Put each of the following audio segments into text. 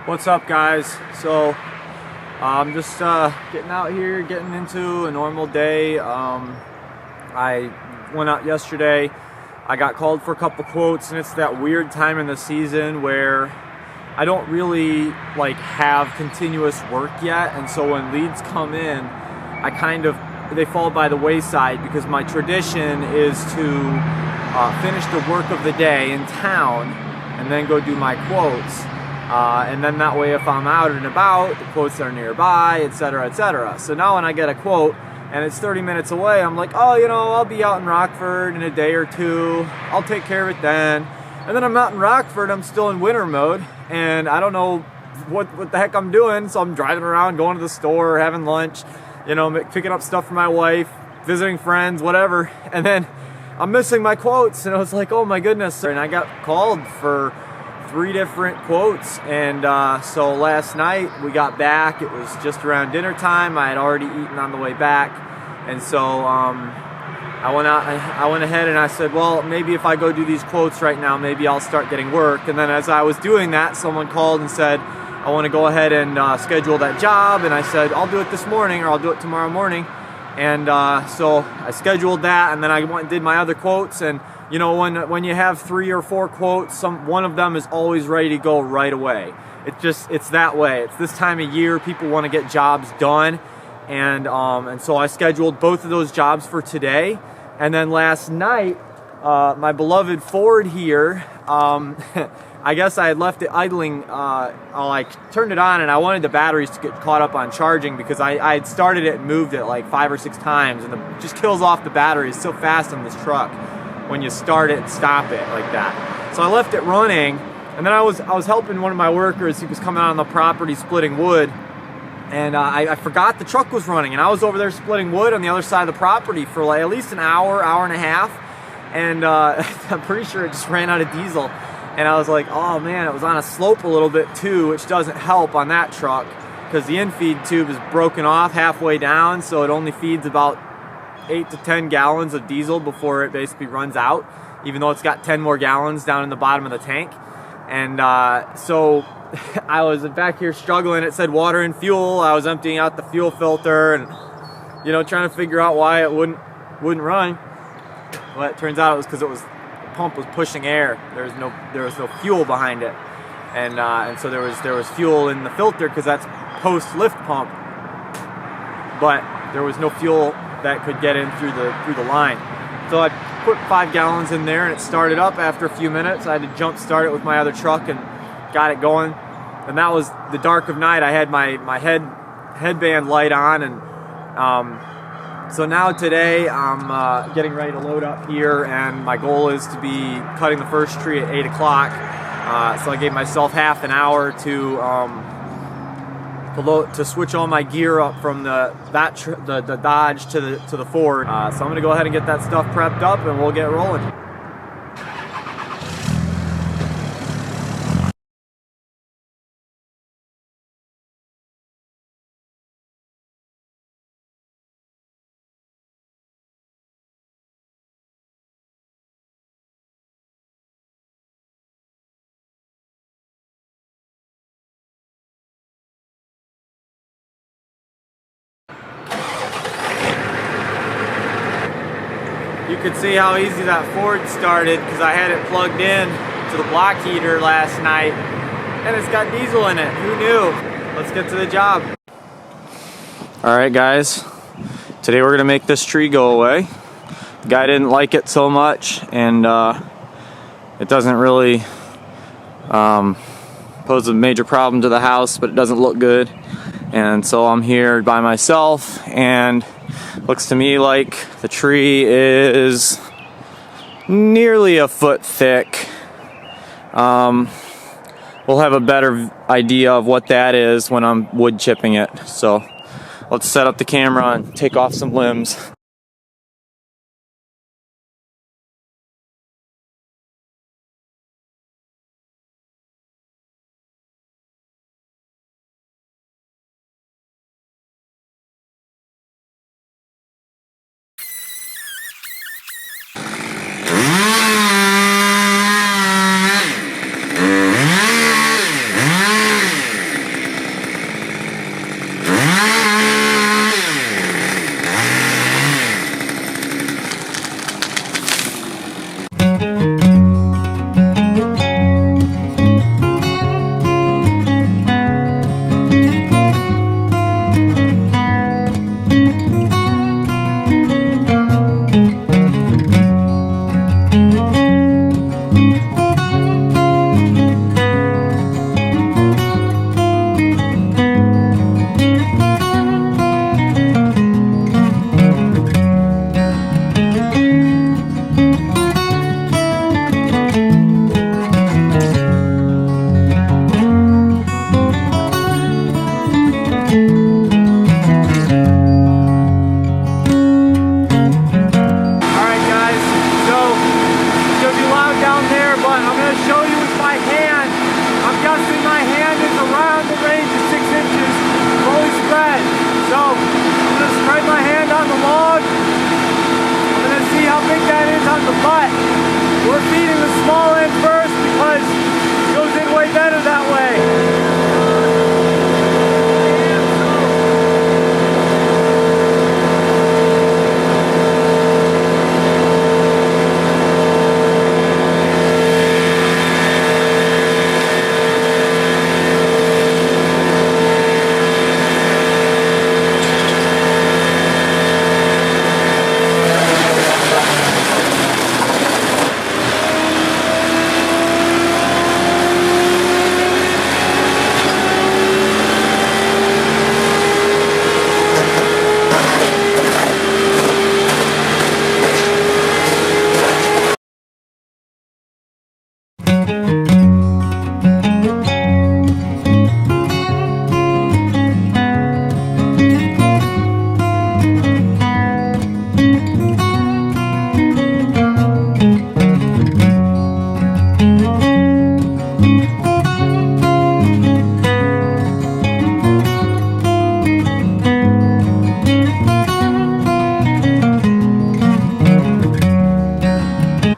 What's up, guys? So I'm just getting out here, getting into a normal day. I went out yesterday. I got called for a couple quotes, and it's that weird time in the season where I don't really have continuous work yet, and so when leads come in, they fall by the wayside because my tradition is to finish the work of the day in town and then go do my quotes. And then that way, if I'm out and about, the quotes are nearby, etc., etc. So now when I get a quote and it's 30 minutes away, I'm like, oh, I'll be out in Rockford in a day or two. I'll take care of it then. And then I'm out in Rockford, I'm still in winter mode, and I don't know what the heck I'm doing. So I'm driving around, going to the store, having lunch, picking up stuff for my wife, visiting friends, whatever. And then I'm missing my quotes, and I was like, oh my goodness. And I got called for 3 different quotes, and so last night we got back. It was just around dinner time. I had already eaten on the way back, and so I went ahead and I said, well, maybe if I go do these quotes right now, maybe I'll start getting work. And then as I was doing that, someone called and said, I want to go ahead and schedule that job. And I said, I'll do it this morning, or I'll do it tomorrow morning. And so I scheduled that, and then I went and did my other quotes. And when you have 3 or 4 quotes, one of them is always ready to go right away. It's that way. It's this time of year, people want to get jobs done, and so I scheduled both of those jobs for today. And then last night, my beloved Ford here, I guess I had left it idling. I turned it on, and I wanted the batteries to get caught up on charging because I had started it and moved it like 5 or 6 times, and it just kills off the batteries so fast on this truck when you start it and stop it like that. So I left it running, and then I was helping one of my workers. He was coming out on the property splitting wood, and I forgot the truck was running, and I was over there splitting wood on the other side of the property for at least an hour and a half, and I'm pretty sure it just ran out of diesel. And I was like, oh man, it was on a slope a little bit too, which doesn't help on that truck because the infeed tube is broken off halfway down, so it only feeds about 8 to 10 gallons of diesel before it basically runs out, even though it's got 10 more gallons down in the bottom of the tank. And so I was back here struggling. It said water and fuel. I was emptying out the fuel filter and trying to figure out why it wouldn't run. Well, it turns out it was because the pump was pushing air. There was no fuel behind it, and so there was fuel in the filter because that's post lift pump, but there was no fuel that could get in through the line. So I put 5 gallons in there, and it started up after a few minutes. I had to jump start it with my other truck and got it going. And that was the dark of night. I had my headband light on, and so now today I'm getting ready to load up here, and my goal is to be cutting the first tree at 8 o'clock. So I gave myself half an hour to switch all my gear up from the Dodge to the Ford. So I'm gonna go ahead and get that stuff prepped up, and we'll get rolling. You could see how easy that Ford started because I had it plugged in to the block heater last night, and it's got diesel in it. Who knew? Let's get to the job. All right, guys. Today we're gonna make this tree go away. The guy didn't like it so much, and it doesn't really pose a major problem to the house, but it doesn't look good. And so I'm here by myself, and looks to me like the tree is nearly a foot thick. We'll have a better idea of what that is when I'm wood chipping it. So let's set up the camera and take off some limbs. we're feeding the small end first because it goes in way better that way.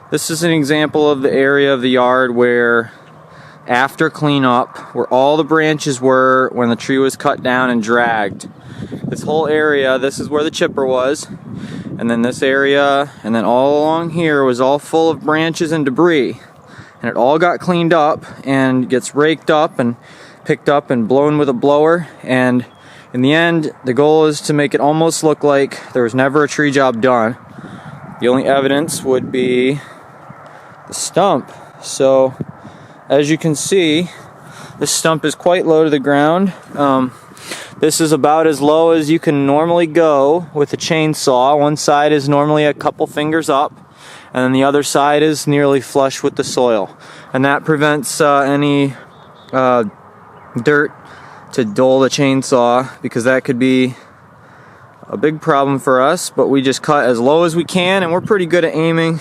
This is an example of the area of the yard where, after cleanup, where all the branches were when the tree was cut down and dragged. This whole area, this is where the chipper was, and then this area, and then all along here was all full of branches and debris. And it all got cleaned up and gets raked up and picked up and blown with a blower. And in the end, the goal is to make it almost look like there was never a tree job done. The only evidence would be the stump. So as you can see, this stump is quite low to the ground. This is about as low as you can normally go with a chainsaw. One side is normally a couple fingers up, and then the other side is nearly flush with the soil, and that prevents any dirt to dull the chainsaw, because that could be a big problem for us. But we just cut as low as we can, and we're pretty good at aiming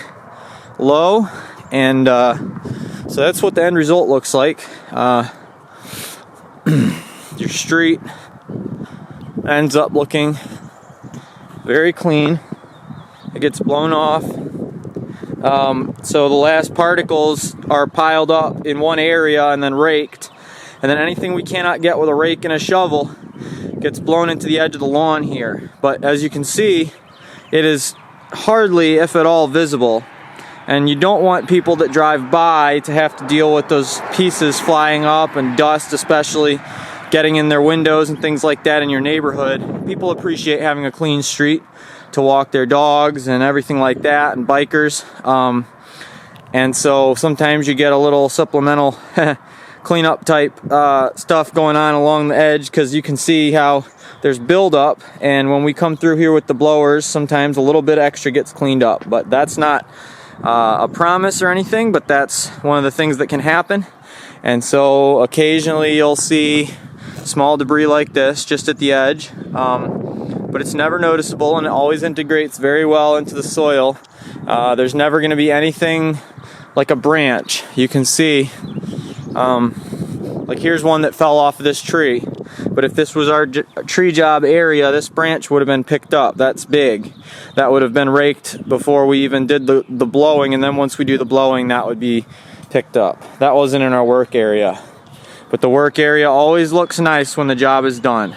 low. And so that's what the end result looks like. Your street ends up looking very clean. It gets blown off. So the last particles are piled up in one area and then raked. And then anything we cannot get with a rake and a shovel gets blown into the edge of the lawn here. But as you can see, it is hardly, if at all, visible. And you don't want people that drive by to have to deal with those pieces flying up, and dust especially getting in their windows and things like that in your neighborhood. People appreciate having a clean street to walk their dogs and everything like that, and bikers. And so sometimes you get a little supplemental cleanup type stuff going on along the edge, because you can see how there's buildup, and when we come through here with the blowers, sometimes a little bit extra gets cleaned up. But that's not a promise or anything, but that's one of the things that can happen. And so occasionally you'll see small debris like this just at the edge, but it's never noticeable, and it always integrates very well into the soil. There's never going to be anything like a branch. You can see, like here's one that fell off of this tree, but if this was our tree job area, this branch would have been picked up. That's big. That would have been raked before we even did the blowing, and then once we do the blowing, that would be picked up. That wasn't in our work area. But the work area always looks nice when the job is done.